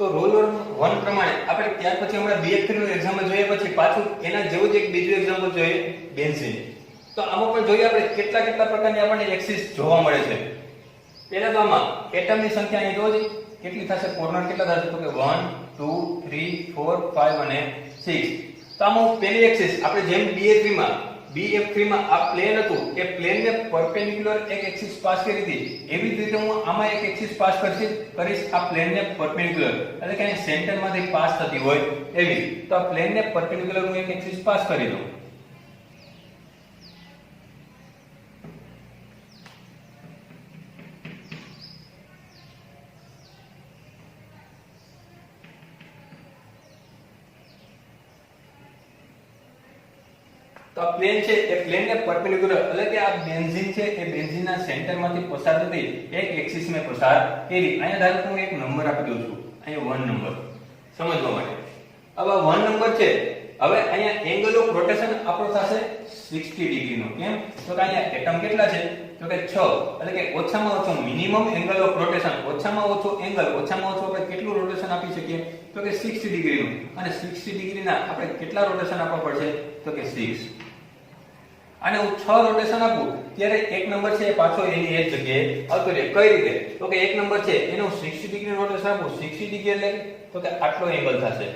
તો roll number 1 પ્રમાણે આપણે ત્યાર પછી હમણાં BF3 નું એક્ઝામ્પલ જોઈએ પછી પાછું એના જેવું જ એક બીજું એક્ઝામ્પલ જોઈએ બેન્ઝીન. તો આમાં પણ જોઈએ આપણે કેટલા પ્રકારની આપણને એક્સિસ જોવા મળે છે. પહેલા તો આમાં એટમની સંખ્યા અહીં જોજો કેટલી થશે, કોર્નર કેટલા થશે તો કે 1 2 3 4 5 અને 6. તો આમાં પહેલી એક્સિસ આપણે જેમ BF3 માં આ પ્લેન હતું એ પ્લેનને પરપેન્ડિક્યુલર એક એક્સિસ પાસ કરી હતી, એવી જ રીતે હું આમાં એક એક્સિસ પાસ કરીશ આ પ્લેનને પરપેન્ડિક્યુલર, એટલે કે અહીં સેન્ટરમાંથી પાસ થતી હોય એવી. તો આ પ્લેનને પરપેન્ડિક્યુલર હું એક એક્સિસ પાસ કરી દઉં. તો આ પ્લેન છે એ પ્લેનને પરપેન્ડિક્યુલર એટલે કે આ બેન્ઝીન છે એ બેન્ઝીનના સેન્ટરમાંથી પસાર થતી એક એક્સિસ મેં પસાર કરી. અહીંયા ધારો કે હું એક નંબર આપી દઉં છું, અહીંયા 1 નંબર સમજવા માટે. હવે 1 નંબર છે, હવે અહીંયા એંગલ ઓફ રોટેશન આપણો થશે 60 ડિગ્રીનો. કેમ તો કે અહીંયા એટમ કેટલા છે તો કે 6, એટલે કે ઓછામાં ઓછો મિનિમમ એંગલ ઓફ રોટેશન, ઓછામાં ઓછો એંગલ, ઓછામાં ઓછો આપણે કેટલું રોટેશન આપી શકીએ તો કે 60 ડિગ્રીનું. અને 60 ડિગ્રીના આપણે કેટલા રોટેશન આપવા પડશે તો કે 6. અને હું 6 રોટેશન આપું ત્યારે એક નંબર છે એ પાછો એની એ જગ્યાએ આવતો રહે. કઈ રીતે તો કે એક નંબર છે એનું 60 ડિગ્રી રોટેશન આપું, 60 ડિગ્રી એટલે તો કે આટલો એંગલ થશે,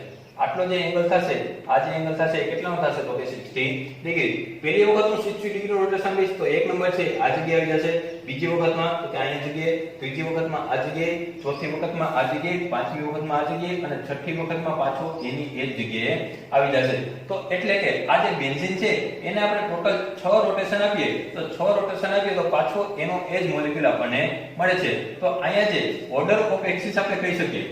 આટલો જે એંગલ થશે, આ જે એંગલ થશે એ કેટલાનો થશે તો કે 60 ડિગ્રી. પહેલી વખત હું 60 ડિગ્રી રોટેશન લઈશ તો એક નંબર છે આ જગ્યાએ આવી જશે, બીજી વખતમાં તો કે અહીંયા જગ્યાએ, ત્રીજી વખતમાં આ જગ્યાએ, ચોથી વખતમાં આ જગ્યાએ, પાંચમી વખતમાં આ જગ્યાએ અને છઠ્ઠી વખતમાં પાછો એની એ જ જગ્યાએ આવી જશે. તો એટલે કે આ જે બેન્ઝીન છે એને આપણે ટોટલ 6 રોટેશન આપીએ તો 6 રોટેશન આપીએ તો પાછો એનો એ જ મોલેક્યુલ આપણને મળે છે. તો અહીંયા જે ઓર્ડર ઓફ એક્સિસ આપણે કહી શકીએ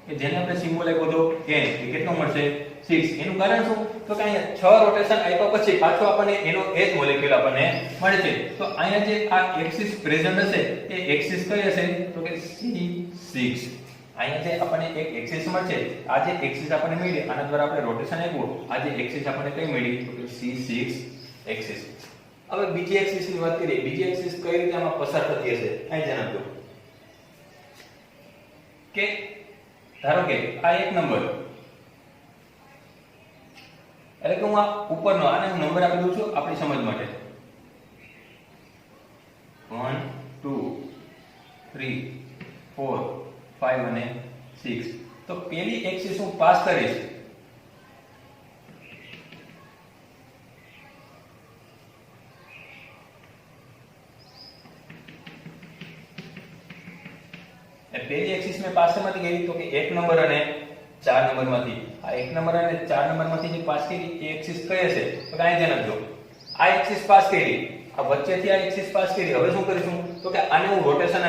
કે જેને આપણે સિમ્બોલ આપ્યો હતો n, એ કેટલો મળશે 6. એનું કારણ શું તો કે અહીંયા 6 રોટેશન આપ્યા પછી પાછો આપણને એનો એ જ મોલેક્યુલ આપણને મળે છે. તો અહીંયા જે આ એક્સિસ પ્રેઝન્ટ હશે એ એક્સિસ કઈ હશે તો કે C6. અહીંયા જે આપણને એક એક્સિસ મળશે, આ જે એક્સિસ આપણને મળી આના દ્વારા આપણે રોટેશન આપ્યું, આ જે એક્સિસ આપણને કઈ મળી તો કે C6 એક્સિસ. હવે બીજી એક્સિસ ની વાત કરીએ, બીજી એક્સિસ કઈ રીતે આમાં પસાર થતી હશે અહીં જણાવજો. કે ધારો કે આ એક નંબર, એટલે કે હું આ ઉપરનો આને હું નંબર આપી દઉં છું આપણી સમજ માટે 1 2 3 4 5 અને 6. તો પેલી એક્સિસ હું પાસ કરીશ, પહેલી એક્સિસ મેં પાસ માંથી ગઈ તો કે 1 નંબર અને 4 નંબર માંથી. આ 1 નંબર અને 4 નંબર માંથી જે પાસ કરી એ એક્સિસ કઈ હશે તો કે અહીં ધ્યાન આપજો, આ એક્સિસ પાસ કરી, આ વચ્ચેથી આ એક્સિસ પાસ કરી. હવે શું કરીશું તો કે આને હું રોટેશન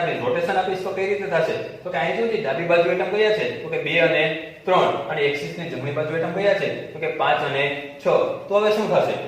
આપીશ તો કઈ રીતે થશે તો કે અહીં જોજો ડાબી બાજુ એટમ કયા છે તો કે 2 અને 3 અને એક્સિસ ની જમણી બાજુ એટમ કયા છે તો કે 5 અને 6. તો હવે શું થશે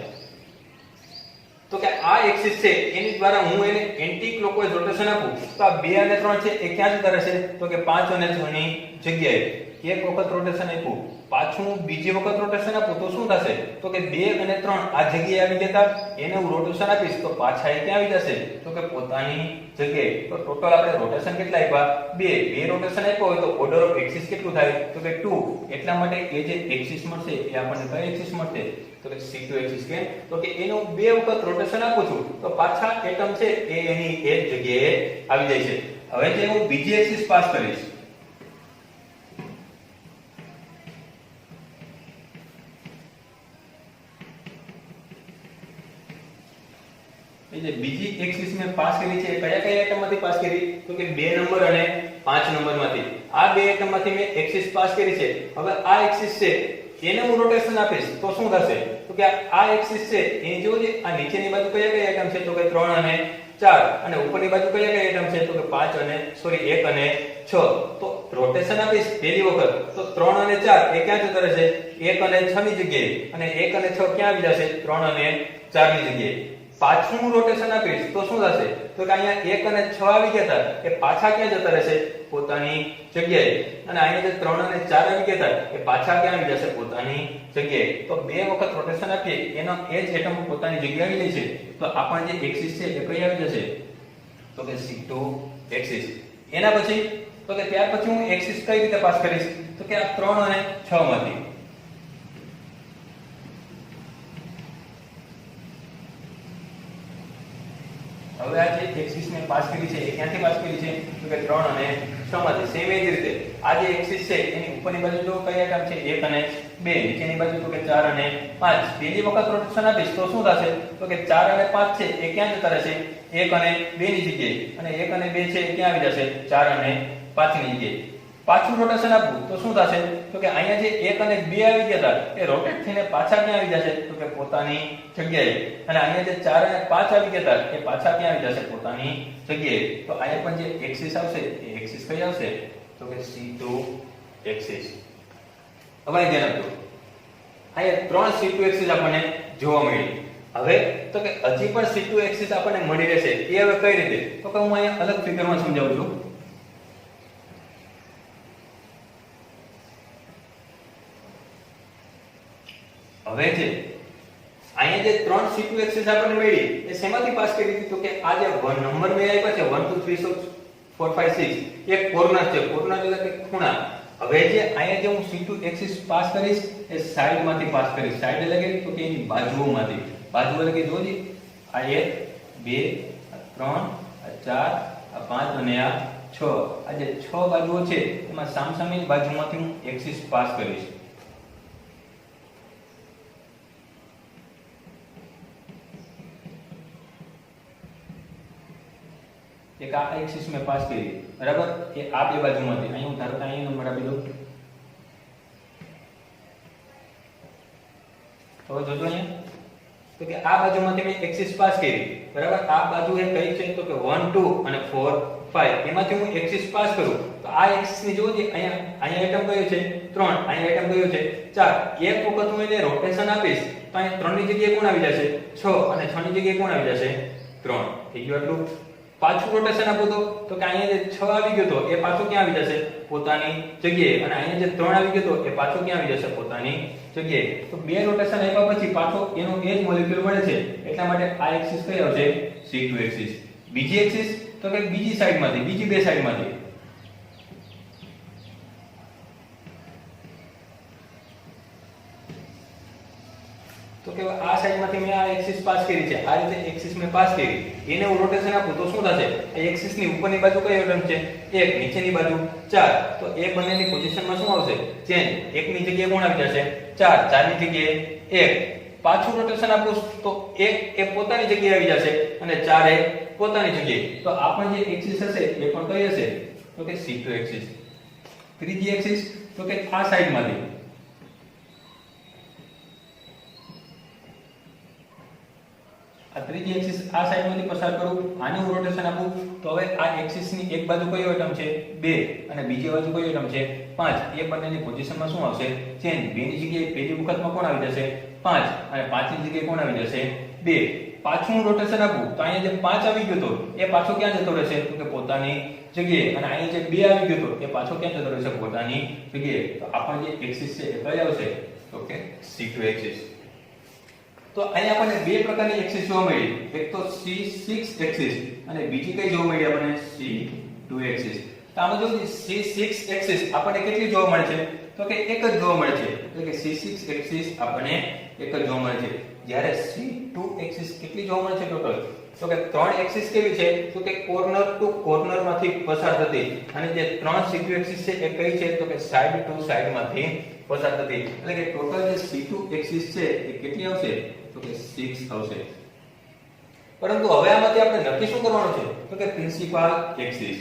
તો કે આ એક્સિસ છે એની દ્વારા હું એને એન્ટી ક્લોકવાઇઝ રોટેશન આપું તો આ 2 અને 3 છે એ ક્યાં જતા રહેશે તો કે 5 અને 6 ની જગ્યાએ. એક વખત રોટેશન આપ્યું, પાછું બીજી વખત રોટેશન આપું તો શું થશે તો કે 2 અને 3 આ જગ્યાએ આવી જતા, એને હું રોટેશન આપીશ તો પાછા એ ક્યાં આવી જશે તો કે પોતાની જગ્યાએ. તો ટોટલ આપણે રોટેશન કેટલા આપ્યા 2 રોટેશન આપ્યો હોય તો ઓર્ડર ઓફ એક્સિસ કેટલું થાય તો કે 2. એટલા માટે એ જે એક્સિસ મળશે એ આપણને કઈ એક્સિસ મળશે તો કે C2 એક્સિસ. કેમ તો કે એનું 2 વખત રોટેશન આપું છું તો પાછા એટમ છે એ એની એક જગ્યાએ આવી જાય છે. હવે જે હું બીજી એક્સિસ પાસ કરીશ, એ જે બીજી એક્સિસ મેં પાસ કરી છે કયા કયા એટમ માંથી પાસ કરી તો કે 2 નંબર અને 5 નંબર માંથી. આ બે એટમ માંથી મેં એક્સિસ પાસ કરી છે. હવે આ એક્સિસ છે એને હું રોટેશન આપીશ તો શું થશે તો કે આ એક્સિસ છે એની જોજે આ નીચેની બાજુ કયા કયા એટમ છે તો કે 3 અને 4 અને ઉપરની બાજુ કયા કયા એટમ છે તો કે 1 અને 6. તો રોટેશન આપીશ પહેલી વખત તો 3 અને 4 એ ક્યાં જતા રહેશે 1 અને 6 ની જગ્યાએ, અને 1 અને 6 ક્યાં આવી જશે 3 અને 4 ની જગ્યાએ. પાછું હું રોટેશન આપીશ તો શું થશે તો કે અહીંયા 1 અને 6 આવી ગયા હતા એ પાછા ક્યાં જતા રહેશે પોતાની જગ્યાએ, અને અહીંયા જે 3 અને 4 આવી ગયા હતા એ પાછા ક્યાં આવી જશે પોતાની જગ્યાએ. તો બે વખત રોટેશન આપીએ એનો એ જ એટમ પોતાની જગ્યાએ આવી લે છે તો આપણને જે એક્સિસ છે એ કઈ આવી જશે તો કે C2 એક્સિસ. એના પછી તો કે ત્યાર પછી હું એક્સિસ કઈ રીતે પાસ કરીશ તો કે આ 3 અને 6 માંથી. હવે આ જે એક્સિસ ને પાસ કરી છે એ ક્યાંથી પાસ કરી છે તો કે 3 અને 6 માંથી. સેમ એ જ રીતે આ જે એક્સિસ છે એની ઉપરની બાજુ જો કઈ આઈટમ છે 1 અને 2, નીચેની બાજુ તો કે 4 અને 5. બીજી વખત રોટેશન આપીશ તો શું થશે તો કે 4 અને 5 છે એ ક્યાં જતા રહેશે 1 અને 2 ની જગ્યાએ, અને 1 અને 2 છે એ ક્યાં આવી જશે 4 અને 5 ની જગ્યાએ. પાછું રોટેશન આપું તો શું થશે તો કે અહીંયા જે 1 અને 2 આવી ગયા હતા એ રોટેટ થઈને પાછા ક્યાં આવી જશે તો કે પોતાની જગ્યાએ, અને અહીંયા જે 4 અને 5 આવી ગયા હતા એ પાછા ક્યાં આવી જશે પોતાની જગ્યાએ. તો અહીંયા પણ જે એક્સિસ આવશે એ એક્સિસ કઈ આવશે તો કે C2 એક્સિસ. હવે ધ્યાન આપજો અહીંયા 3 C2 એક્સિસ આપણને જોવા મળી. હવે તો કે હજી પણ C2 એક્સિસ આપણને મળી રહેશે. એ હવે કઈ રીતે તો કે હું અહીંયા અલગ ફિગરમાં સમજાવું છું. હવે જે અહીંયા જે 3 C2 એક્સિસ આપણને મળી એ શેમાંથી પાસ કરી દીધી તો કે આ જે નંબર મેં આપ્યા છે 1 2 3 4 5 6 એક કોર્નર છે. કોર્નર એટલે કે ખૂણા. હવે જે અહીંયા જે હું C2 એક્સિસ પાસ કરીશ એ સાઈડ માંથી પાસ કરીશ. સાઈડ એટલે કે તો કે એની બાજુઓમાંથી. બાજુ એટલે કે જોજી આ 1 2 3 4 5 અને આ 6. આ જે 6 બાજુઓ છે એમાં સામસામેની બાજુમાંથી હું એક્સિસ પાસ કરીશ. એક આ એક્સિસ મેં પાસ કરી બરાબર એ આ બે બાજુમાંથી. અહીં હું ધારો કે અહીં નંબર આપી દઉં. હવે જોજો અહીંયા તો કે આ બાજુમાંથી મેં એક્સિસ પાસ કરી બરાબર. આ બાજુ એ કઈ છે તો કે 1 2 અને 4 5. એમાંથી હું એક્સિસ પાસ કરું તો આ એક્સિસ ની જોજો અહીંયા આઈટમ કયો છે 3, અહીંયા આઈટમ કયો છે 4. એક વખત હું એને રોટેશન આપીશ તો અહીંયા 3 ની જગ્યાએ કોણ આવી જશે 6, અને 6 ની જગ્યાએ કોણ આવી જશે 3. થઈ ગયું આટલું. પાછું રોટેશન આપો તો કે અહીંયા જે 6 આવી ગયો તો એ પાછો ક્યાં આવી જશે પોતાની જગ્યાએ, અને અહીંયા જે 3 આવી ગયો તો એ પાછો ક્યાં આવી જશે પોતાની જગ્યાએ. તો બે રોટેશન આપ્યા પછી પાછો એનો એ જ મોલેક્યુલ મળે છે. એટલા માટે આ એક્સિસ કઈ આવશે C2 એક્સિસ. બીજી એક્સિસ તો કે બીજી સાઈડમાંથી, બીજી બે સાઈડમાંથી. તો કે આ સાઈડમાંથી મેં આ એક્સિસ પાસ કરી છે. આ રીતે એક્સિસ મેં પાસ કરી. એને હું રોટેશન આપું તો શું થશે આ એક્સિસ ની ઉપરની બાજુ કઈ આઈટમ છે 1, નીચેની બાજુ 4. તો એ બંનેની પોઝિશનમાં શું આવશે ચેન્જ. 1 ની જગ્યાએ કોણ આવી જશે 4, 4 ની જગ્યાએ 1. પાછું રોટેશન આપું તો 1 એ પોતાની જગ્યાએ આવી જશે અને 4 એ પોતાની જગ્યાએ. તો આ પણ જે એક્સિસ હશે એ પણ કઈ હશે તો કે C2 એક્સિસ. ત્રીજી એક્સિસ તો કે આ સાઈડમાંથી. આ ત્રીજી એક્સિસ આ સાઈડમાંથી પસાર કરું, આને હું રોટેશન આપું તો હવે આ એક્સિસ ની એક બાજુ કઈ આઈટમ છે 2 અને બીજી બાજુ કઈ આઈટમ છે 5. એ બંનેની પોઝિશનમાં શું આવશે ચેન્જ. 2 ની જગ્યાએ પહેલી વખતમાં કોણ આવી જશે 5, અને 5 ની જગ્યાએ કોણ આવી જશે 2. પાછું હું રોટેશન આપું તો અહીંયા જે 5 આવી ગયો તો એ પાછો ક્યાં જતો રહેશે તો કે પોતાની જગ્યાએ, અને અહીંયા જે 2 આવી ગયો તો એ પાછો ક્યાં જતો રહેશે પોતાની જગ્યાએ. તો આ પણ જે એક્સિસ છે એ કઈ આવશે તો કે C2 એક્સિસ. તો અહીંયા આપણને બે પ્રકારની એક્સિસ જોવા મળી. એક તો C6 એક્સિસ અને બીજી કઈ જોવા મળી આપણને C2 એક્સિસ. તો આમાં જો C6 એક્સિસ આપણને કેટલી જોવા મળે છે તો કે એક જ જોવા મળે છે. એટલે કે C6 એક્સિસ આપણને એક જ જોવા મળે છે. જ્યારે C2 એક્સિસ કેટલી જોવા મળે છે ટોટલ તો કે 3 એક્સિસ કેવી છે તો કે કોર્નર ટુ કોર્નર માંથી પસાર થતી, અને જે 3 C2 એક્સિસ છે એ કઈ છે તો કે સાઈડ ટુ સાઈડ માંથી પસાર થતી. એટલે કે ટોટલ જે C2 એક્સિસ છે એ કેટલી આવશે તો કે 6 આવશે. પરંતુ હવે આમાંથી આપણે નક્કી શું કરવાનું છે તો કે પ્રિન્સિપાલ એક્સિસ.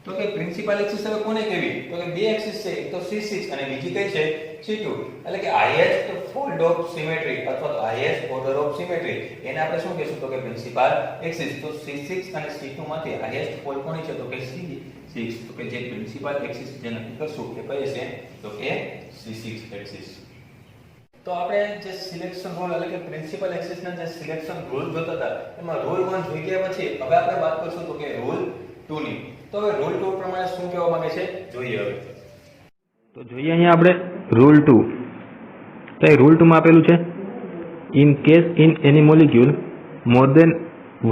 તો કે પ્રિન્સિપાલ એક્સિસ હવે કોને કહેવી તો કે બે એક્સિસ છે, એક તો C6 અને બીજી કઈ છે C2. એટલે કે હાઈએસ્ટ ફોલ્ડ ઓફ સિમેટ્રી અથવા તો હાઈએસ્ટ ઓર્ડર ઓફ સિમેટ્રી એને આપણે શું કહીશું તો કે પ્રિન્સિપાલ એક્સિસ. તો C6 અને C2 માંથી હાઈએસ્ટ ફોલ્ડ કોની છે તો કે C6. તો કે જે પ્રિન્સિપાલ એક્સિસ જે નક્કી કરશું એ કઈ છે તો કે C6 એક્સિસ. તો આપણે જે સિલેક્શન રૂલ એટલે કે પ્રિન્સિપલ એક્સિસ ના જે સિલેક્શન રૂલ જોતા હતા એમાં રૂલ 1 જોઈ ગયા પછી હવે આપણે વાત કરશું તો કે રૂલ 2 ની. તો હવે રૂલ 2 પ્રમાણે શું કહેવા માંગે છે જોઈએ. હવે તો જોઈએ અહીંયા આપણે રૂલ 2. તો એ રૂલ 2 માં આપેલું છે in case in any molecule more than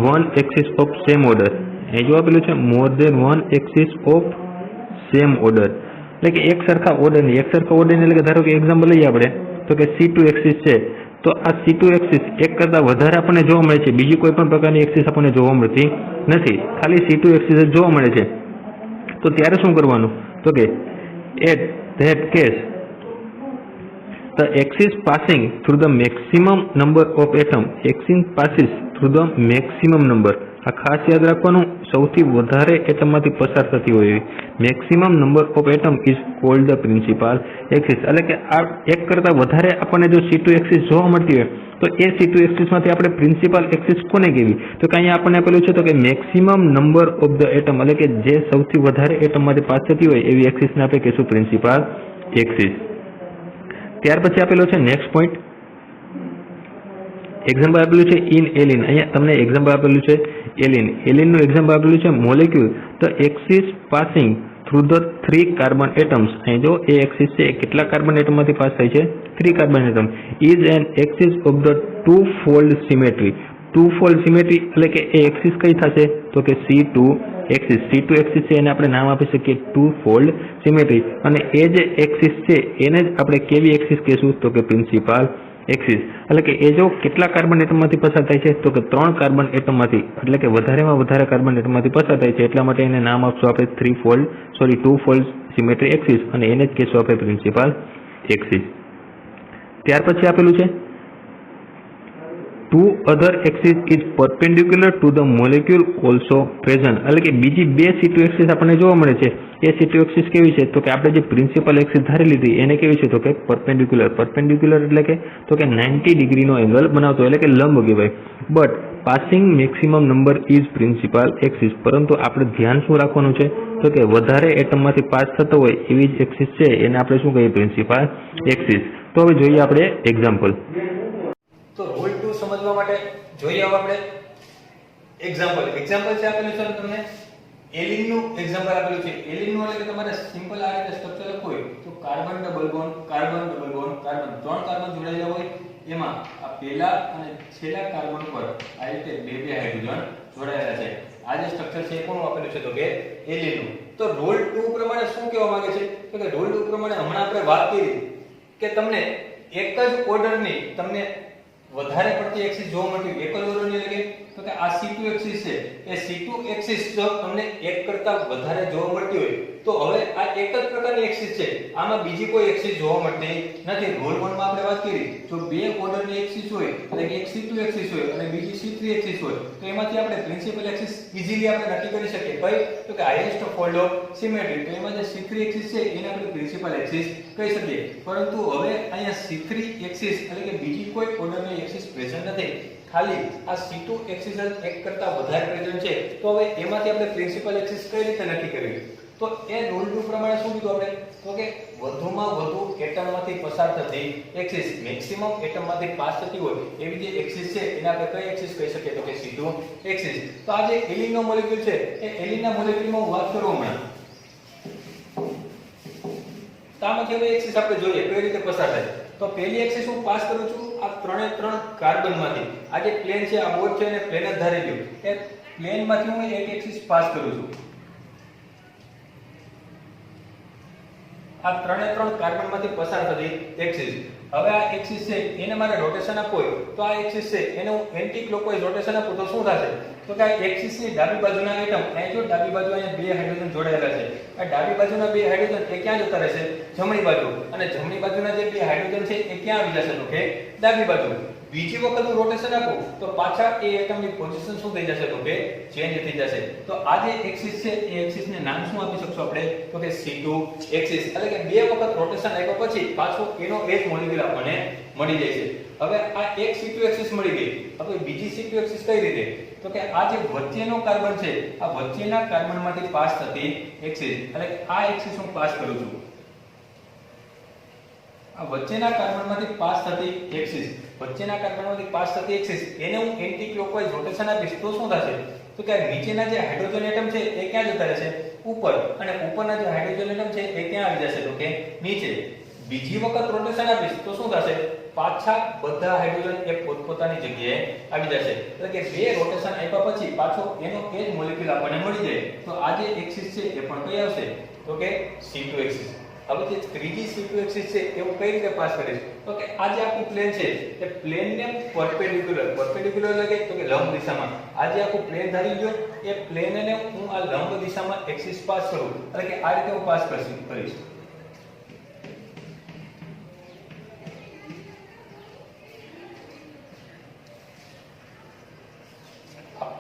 one axis of same order. એ જો આપેલું છે more than one axis of same order, એટલે કે એક સરખા ઓર્ડરની, એક સરખા ઓર્ડરની એટલે કે ધારો કે એક્ઝામ્પલ લઈએ આપણે તો કે C2 એક્સિસ છે, તો આ C2 એક્સિસ એક કરતાં વધારે આપણને જોવા મળે છે, બીજી કોઈ પણ પ્રકારની એક્સિસ આપણને જોવા મળતી નથી, ખાલી C2 એક્સિસ જ જોવા મળે છે. તો ત્યારે શું કરવાનું તો કે at that case the axis passing through the maximum number of atom, axis passes through the maximum number, આ ખાસ યાદ રાખવાનું, સૌથી વધારે એટમમાંથી પસાર થતી હોય maximum number of atom is called the principal axis. એટલે કે આ એક કરતાં વધારે આપણને જો C2 એક્સિસ જોવા મળતી હોય તો એ C2 એક્સિસમાંથી આપણે પ્રિન્સિપાલ એક્સિસ કોને કહેવી તો કે અહીંયા આપણને આપેલું છે તો કે maximum number of the atom, એટલે કે જે સૌથી વધારે એટમમાંથી પાસ થતી હોય એવી એક્સિસને આપણે કહીશું પ્રિન્સિપાલ એક્સિસ. ત્યાર પછી આપેલો છે નેક્સ્ટ પોઈન્ટ, એક્ઝામ્પલ આપેલું છે ઇન એલિન. અહીંયા તમને એક્ઝામ્પલ આપેલું છે એલિન. એલિનનું એક્ઝામ્પલ આપેલું છે molecule the axis passing through the 3 carbon atoms. અહીં જો એ એક્સિસ છે એ કેટલા કાર્બન એટમમાંથી પાસ થાય છે 3 carbon atom. Is an axis of the two fold symmetry. Two fold symmetry એટલે કે એ એક્સિસ કઈ થશે તો કે C2 એક્સિસ. C2 એક્સિસ છે એને આપણે નામ આપી શકીએ ટુ ફોલ્ડ સિમેટ્રી, અને એ જે એક્સિસ છે એને જ આપણે કેવી એક્સિસ કહીશું તો કે પ્રિન્સિપાલ એક્સિસ. એટલે કે એ જો કેટલા કાર્બન એટમમાંથી પસાર થાય છે તો કે 3 કાર્બન એટમમાંથી, એટલે કે વધારેમાં વધારે કાર્બન એટમમાંથી પસાર થાય છે, એટલા માટે એને નામ આપશું આપણે ટુ ફોલ્ડ સિમેટ્રી એક્સિસ, અને એને જ કહીશું આપણે પ્રિન્સિપાલ એક્સિસ. ત્યાર પછી આપેલું છે two other axis is perpendicular to the molecule also present. એટલે કે બીજી બે C2 એક્સિસ આપણને જોવા મળે છે, એ C2 એક્સિસ કેવી છે તો કે આપણે જે પ્રિન્સિપલ એક્સિસ ધારી લીધી એને કેવી છે તો કે પરપેન્ડિક્યુલર. પરપેન્ડિક્યુલર એટલે કે તો કે 90 ડિગ્રીનો એંગલ બનાવતો, એટલે કે લંબ કહેવાય. But passing maximum number is principal axis. પરંતુ આપણે ધ્યાન શું રાખવાનું છે તો કે વધારે એટમમાંથી પાસ થતો હોય એવી જ એક્સિસ છે એને આપણે શું કહીએ પ્રિન્સિપલ એક્સિસ. તો હવે જોઈએ આપણે એક્ઝામ્પલ. તો રૂલ 2 સમજવા માટે જોઈએ હવે આપણે એક્ઝામ્પલ છે આપેલું છે તમને એલિનનું એક્ઝામ્પલ આપેલું છે. એલિનનું એટલે કે તમારે સિમ્પલ આ રીતે સ્ટ્રક્ચર લખવું હોય તો carbon double bond carbon double bond carbon, 3 carbon જોડાયેલા હોય, એમાં આ પહેલા અને છેલ્લા કાર્બન પર આ રીતે બે હાઇડ્રોજન જોડાયેલા છે. આ જે સ્ટ્રક્ચર છે એ કોનું આપેલું છે તો કે એલિનનું. તો રૂલ 2 પ્રમાણે શું કહેવા માંગે છે તો કે રૂલ 2 પ્રમાણે હમણાં આપણે વાત કરી કે તમને એક જ ઓર્ડરની તમને વધારે પડતી એક્સિસ જોવા મળતી હોય, એક જ ઓર્ડરની, એટલે તો કે આ C2 એક્સિસ છે એ C2 એક્સિસ જો તમને એક કરતા વધારે જોવા મળતી હોય તો હવે આ એક જ પ્રકારની એક્સિસ છે, આમાં બીજી કોઈ એક્સિસ જોવા મળતી નથી. રોલ 1 માં આપણે વાત કરી જો બે ઓર્ડરની એક્સિસ હોય એટલે કે એક C2 એક્સિસ હોય અને બીજી C3 એક્સિસ હોય તો એમાંથી આપણે પ્રિન્સિપલ એક્સિસ ઈઝીલી આપણે નક્કી કરી શકીએ. કઈ તો કે હાઈએસ્ટ ફોલ્ડ ઓફ સિમેટ્રી, તો એમાં જે C3 એક્સિસ છે એને આપણે પ્રિન્સિપલ એક્સિસ કહી શકીએ. પરંતુ હવે અહીંયા C3 એક્સિસ એટલે કે બીજી કોઈ ઓર્ડરની એક્સિસ પ્રેઝન્ટ નથી, ખાલી આ C2 એક્સિસ જ એક કરતા વધારે પ્રેઝન્ટ છે, તો હવે એમાંથી આપણે પ્રિન્સિપલ એક્સિસ કઈ રીતે નક્કી કરવી તો એ રૂલ 2 પ્રમાણે શું કીધું આપણે તો કે વધુમાં વધુ એટમમાંથી પસાર થતી એક્સિસ, મેક્સિમમ એટમમાંથી પાસ થતી હોય એવી જે એક્સિસ છે એને આપણે કઈ એક્સિસ કહી શકીએ તો કે C2 એક્સિસ. તો આ જે એલિનનો મોલેક્યુલ છે એ એલિનના મોલેક્યુલમાં હું વાત કરું હમણાં તો આમાંથી હવે એક્સિસ આપણે જોઈએ કઈ રીતે પસાર થાય. તો પહેલી એક્સિસ હું પાસ કરું છું આ 3 કાર્બનમાંથી. આ જે પ્લેન છે આ બોર્ડ છે એને પ્લેન જ ધારી લ્યો, એ પ્લેનમાંથી હું એક એક્સિસ પાસ કરું છું. આ 3 કાર્બનમાંથી પસાર થતી એક્સિસ. હવે આ એક્સિસ છે એને મારે રોટેશન આપવું હોય તો આ એક્સિસ છે એને હું એન્ટી ક્લોકવાઇઝ રોટેશન આપું તો શું થશે તો કે આ એક્સિસની ડાબી બાજુના એટમ, અહીં જો ડાબી બાજુ અહીંયા બે હાઇડ્રોજન જોડાયેલા છે, આ ડાબી બાજુના બે હાઇડ્રોજન એ ક્યાં જતા રહેશે જમણી બાજુ, અને જમણી બાજુના જે બે હાઇડ્રોજન છે એ ક્યાં આવી જશે તો કે ડાબી બાજુ. બીજી વખત હું રોટેશન આપું તો પાછા એ એટમની પોઝિશન શું થઈ જશે તો કે ચેન્જ થઈ જશે. તો આ જે એક્સિસ છે એ એક્સિસને નામ શું આપી શકશું આપણે તો કે C2 એક્સિસ. એટલે કે બે વખત રોટેશન આપ્યા પછી પાછો એનો એક મોલેક્યુલ આપણને મળી જાય છે. હવે આ એક C2 એક્સિસ મળી ગઈ, હવે બીજી C2 એક્સિસ કઈ રીતે તો કે આ જે વચ્ચેનો કાર્બન છે આ વચ્ચેના કાર્બનમાંથી પાસ થતી એક્સિસ, એટલે કે આ એક્સિસ હું પાસ કરું છું. આ વચ્ચેના કાર્બનમાંથી પાસ થતી એક્સિસ, વચ્ચેના કાર્બનમાંથી પાસ થતી એક્સિસ એને હું એન્ટી ક્લોકવાઇઝ રોટેશન આપીશ તો શું થશે તો કે નીચેના જે હાઇડ્રોજન એટમ છે એ ક્યાં જતા રહેશે ઉપર, અને ઉપરના જે હાઇડ્રોજન એટમ છે એ ક્યાં આવી જશે તો કે નીચે. બીજી વખત રોટેશન આપીશ તો શું થશે, પાછા બધા હાઇડ્રોજન એ પોતપોતાની જગ્યાએ આવી જશે, એટલે કે બે રોટેશન આપ્યા પછી પાછો એનો એ જ મોલેક્યુલ આપણને મળી જાય. તો આ જે એક્સિસ છે એ પણ કઈ આવશે, તો કે C2 એક્સિસ. હવે જે ત્રીજી C2 એક્સિસ છે એ હું કઈ રીતે પાસ કરીશ, તો કે આ જે આખું પ્લેન છે એ પ્લેનને પરપેન્ડિક્યુલર એટલે કે લંબ દિશામાં આ જે આખું પ્લેન ધારી લ્યો, એ પ્લેનને હું આ લંબ દિશામાં એક્સિસ પાસ કરું, એટલે કે આ રીતે હું પાસ કરીશ.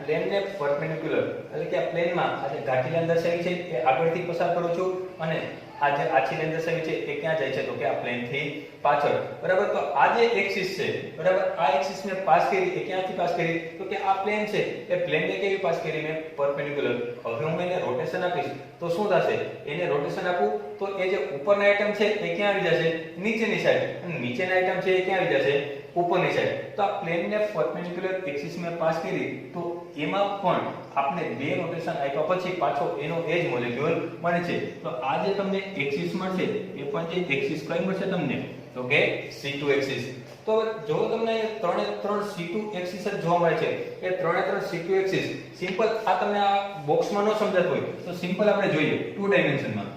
પ્લેનને પરપેન્ડિક્યુલર એટલે કે આ પ્લેનમાં આ જે ઘાટી લાઈન દર્શાવી છે એ આગળથી પસાર કરું છું અને આ જે આછી લાઈન દર્શાવી છે એ ક્યાં જાય છે, તો કે આ પ્લેનથી પાછળ. બરાબર. તો આ જે એક્સિસ છે, બરાબર, આ એક્સિસને પાસ કરી એ ક્યાંથી પાસ કરી, તો કે આ પ્લેન છે એ પ્લેનને કેવી પાસ કરી મેં, પરપેન્ડિક્યુલર. હવે હું એને રોટેશન આપીશ તો શું થશે, એને રોટેશન આપું તો એ જે ઉપરના આઈટમ છે એ ક્યાં આવી જશે, નીચેની સાઈડ, અને નીચેના આઈટમ છે એ ક્યાં આવી જશે, ઉપરની સાઈડ. તો આ પ્લેનને પરપેન્ડિક્યુલર એક્સિસ મેં પાસ કરી તો એમાં પણ આપણે બે રોટેશન આપ્યા પછી પાછો એનો એ જ મોલેક્યુલ મળે છે. તો આ જે તમને એક્સિસ મળશે એ પણ જે એક્સિસ કઈ મળશે તમને, તો કે C2 એક્સિસ. તો જો તમને ત્રણે ત્રણ C2 એક્સિસ જ જોવા મળે છે, એ ત્રણે ત્રણ C2 એક્સિસ સિમ્પલ આ તમને આ બોક્સમાં ન સમજાતું હોય તો સિમ્પલ આપણે જોઈએ 2 ડાયમેન્શનમાં.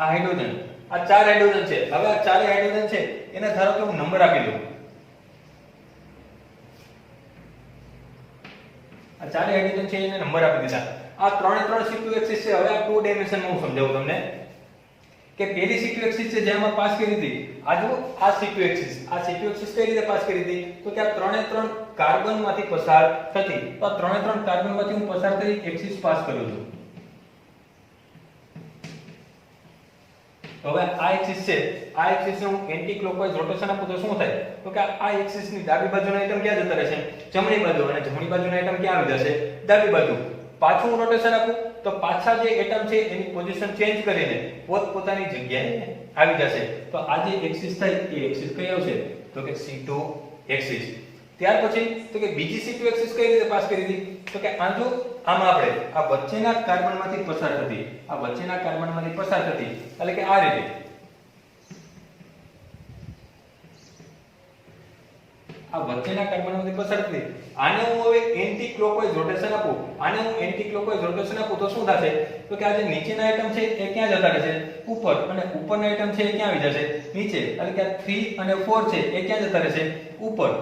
આ હાઇડ્રોજન, આ ચાર હાઇડ્રોજન છે. હવે આ ચારે હાઇડ્રોજન છે એને ધારો કે હું નંબર આપી દઉં. આ ચારે હાઇડ્રોજન છે એને નંબર આપી દીધા. આ ત્રણે ત્રણ C2 એક્સિસ છે. હવે આ 2 ડાયમેન્શનમાં હું સમજાવું તમને કે પહેલી C2 એક્સિસ છે જેમાં પાસ કરી હતી, આ જો આ C2 એક્સિસ, આ C2 એક્સિસ કઈ રીતે પાસ કરી હતી, તો કે આ ત્રણે ત્રણ કાર્બનમાંથી પસાર થતી. તો આ ત્રણે ત્રણ કાર્બનમાંથી હું પસાર કરી એક્સિસ પાસ કરું છું. હવે આ એક્સિસ છે, આ એક્સિસને હું એન્ટી ક્લોકવાઇઝ રોટેશન આપું તો શું થાય, તો કે આ એક્સિસની ડાબી બાજુના આઈટમ ક્યાં જતા રહેશે, જમણી બાજુ, અને જમણી બાજુના આઈટમ ક્યાં આવી જશે, ડાબી બાજુ. પાછું હું રોટેશન આપું તો પાછા જે એટમ છે એની પોઝિશન ચેન્જ કરીને પોતપોતાની જગ્યાએ આવી જશે. તો આ જે એક્સિસ થાય એ એક્સિસ કઈ આવશે, તો કે C2 એક્સિસ. ત્યાર પછી તો કે બીજી C2 એક્સિસ કઈ રીતે પાસ કરી હતી, તો કે આ જો આમાં આપણે આ વચ્ચેના કાર્બનમાંથી પસાર થતી, આ વચ્ચેના કાર્બનમાંથી પસાર થતી, એટલે કે આ રીતે આ વચ્ચેના કાર્બનમાંથી પસાર થતી. આને હું હવે એન્ટી ક્લોકવાઇઝ રોટેશન આપું, આને હું એન્ટી ક્લોકવાઇઝ રોટેશન આપું તો શું થશે, તો કે આ જે નીચેના આઈટમ છે એ ક્યાં જતા રહેશે, ઉપર, અને ઉપરના આઈટમ છે એ ક્યાં આવી જશે, નીચે, એટલે કે આ 3 અને 4 છે એ ક્યાં જતા રહેશે, ઉપર.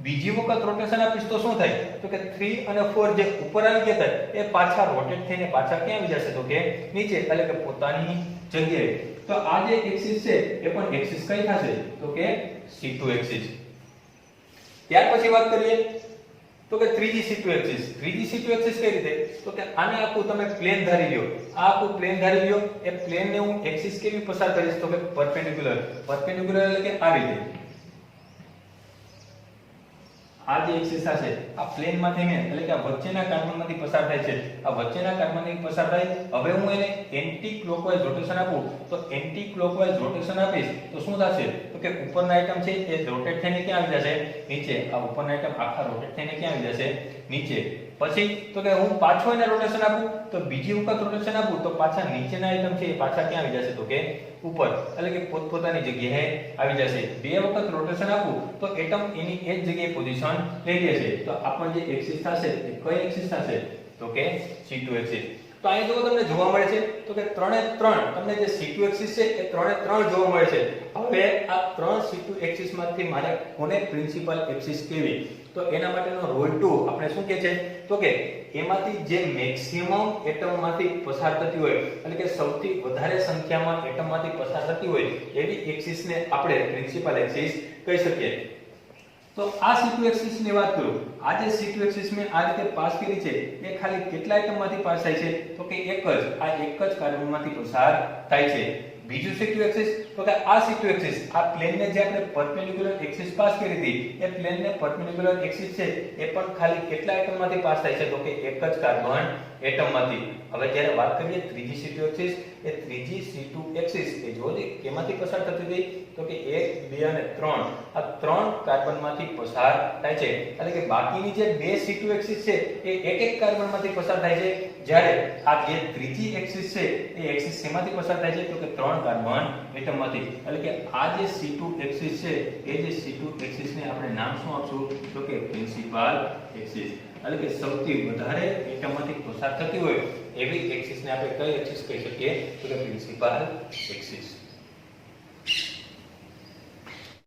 બીજી વખત રોટેશન આપીશ તો શું થાય, તો કે 3 અને 4 જે ઉપર આવી ગયા હતા એ પાછા રોટેટ થઈને પાછા ક્યાં આવી જશે, તો કે નીચે, એટલે કે પોતાની જગ્યાએ. તો આ જે એક્સિસ છે એ પણ એક્સિસ કઈ થશે, તો કે C2 એક્સિસ. ત્યાર પછી વાત કરીએ તો કે ત્રીજી C2 એક્સિસ. ત્રીજી C2 એક્સિસ કઈ રીતે, તો કે આને આખું તમે પ્લેન ધારી લ્યો, આ આખું પ્લેન ધારી લ્યો, એ પ્લેનને હું એક્સિસ કેવી પસાર કરીશ, તો કે પરપેન્ડિક્યુલર. પરપેન્ડિક્યુલર એટલે કે આ રીતે. આ જે એક્સિસ છે આ પ્લેનમાંથી મેં, એટલે કે આ વચ્ચેના કાર્બનમાંથી પસાર થાય છે, આ વચ્ચેના કાર્બનમાંથી પસાર થાય. હવે હું એને એન્ટી ક્લોકવાઇઝ રોટેશન આપું તો એન્ટી ક્લોકવાઇઝ રોટેશન આપીશ તો શું થશે, તો કે ઉપરના આઈટમ છે એ રોટેટ થઈને ક્યાં આવી જશે, નીચે. આ ઉપરના આઈટમ આખા રોટેટ થઈને ક્યાં આવી જશે, નીચે. પછી તો કે હું પાછો એને રોટેશન આપું તો બીજી વખત રોટેશન આપું તો પાછા નીચેના આઈટમ છે એ પાછા ક્યાં આવી જશે, તો કે ઉપર, એટલે કે પોતપોતાની જગ્યાએ આવી જશે. બે વખત રોટેશન આપું તો એટમ એની એ જ જગ્યાએ પોઝિશન લઈ લેશે. તો આપણને જે એક્સિસ થશે એ કઈ એક્સિસ થશે, તો કે C2 એક્સિસ. તો અહીં જો તમને જોવા મળે છે તો કે ત્રણે ત્રણ તમને જે C2 એક્સિસ છે એ ત્રણે ત્રણ જોવા મળે છે. હવે આ ત્રણ C2 એક્સિસ માંથી મારે કોને પ્રિન્સિપલ એક્સિસ કહેવી, તો એના માટેનો રોલ 2 આપણે શું કહે છે, તો કે એમાંથી જે મેક્સિમમ એટમ માંથી પસાર થતી હોય, એટલે કે સૌથી વધારે સંખ્યામાં એટમ માંથી પસાર થતી હોય એવી એક્સિસને આપણે પ્રિન્સિપલ એક્સિસ કહી શકીએ. તો આ C2 એક્સિસ ની વાત કરું, આ જે C2 એક્સિસ મેં આ રીતે પાસ કરી છે એ ખાલી કેટલા આઈટમ માંથી પાસ થાય છે, તો કે એક જ કાર્બન માંથી પસાર થાય છે. બીજું C2 એક્સિસ, તો કે આ C2 એક્સિસ આ પ્લેનને જે આપણે પરપેન્ડિક્યુલર એક્સિસ પાસ કરી હતી એ પ્લેનને પરપેન્ડિક્યુલર એક્સિસ છે એ પણ ખાલી કેટલા આઈટમ માંથી પાસ થાય છે, તો કે એક જ કાર્બન એટમ માંથી. હવે જ્યારે વાત કરીએ ત્રીજી C2 એક્સિસ, એ 3G C2 એક્સિસ એ જો કેમાંથી પસાર થતી હતી તો કે 1 2 અને 3 આ ત્રણ કાર્બનમાંથી પસાર થાય છે એટલે કે બાકીની જે બે C2 એક્સિસ છે એ એક એક કાર્બનમાંથી પસાર થાય છે જ્યારે આ જે 3G એક્સિસ છે એ એક્સિસ શેમાંથી પસાર થાય છે તો કે ત્રણ કાર્બન એટમમાંથી એટલે કે આ જે C2 એક્સિસ છે એ જે C2 એક્સિસને આપણે નામ શું આપશું તો કે પ્રિન્સિપાલ એક્સિસ એટલે કે સૌથી વધારે એટમમાંથી પસાર થતી હોય એવી એક્સિસને આપણે કઈ એક્સિસ કહી શકીએ તો કે પ્રિન્સિપાલ એક્સિસ।